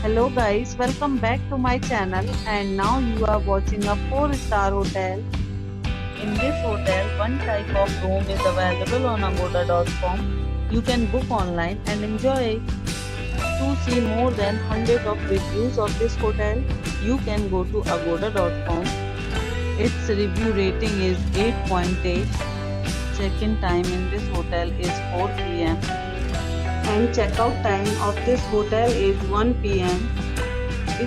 Hello guys, welcome back to my channel and now you are watching a 4-star hotel. In this hotel, one type of room is available on agoda.com. You can book online and enjoy it. To see more than 100 of reviews of this hotel, you can go to agoda.com. Its review rating is 8.8. Check-in time in this hotel is 4 p.m. and checkout time of this hotel is 1 p.m.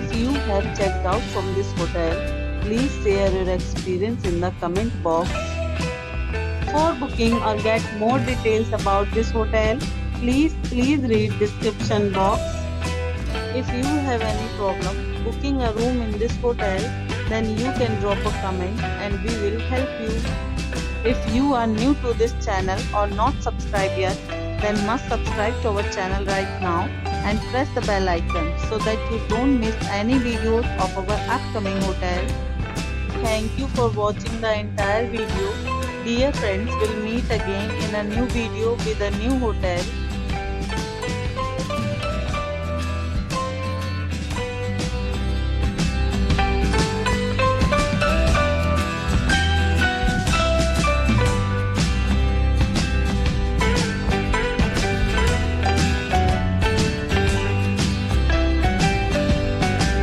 If you have checked out from this hotel, please share your experience in the comment box. For booking or get more details about this hotel, please read description box. If you have any problem booking a room in this hotel, then you can drop a comment and we will help you. If you are new to this channel or not subscribed yet, then must subscribe to our channel right now and press the bell icon so that you don't miss any videos of our upcoming hotel. Thank you for watching the entire video. Dear friends, we'll meet again in a new video with a new hotel.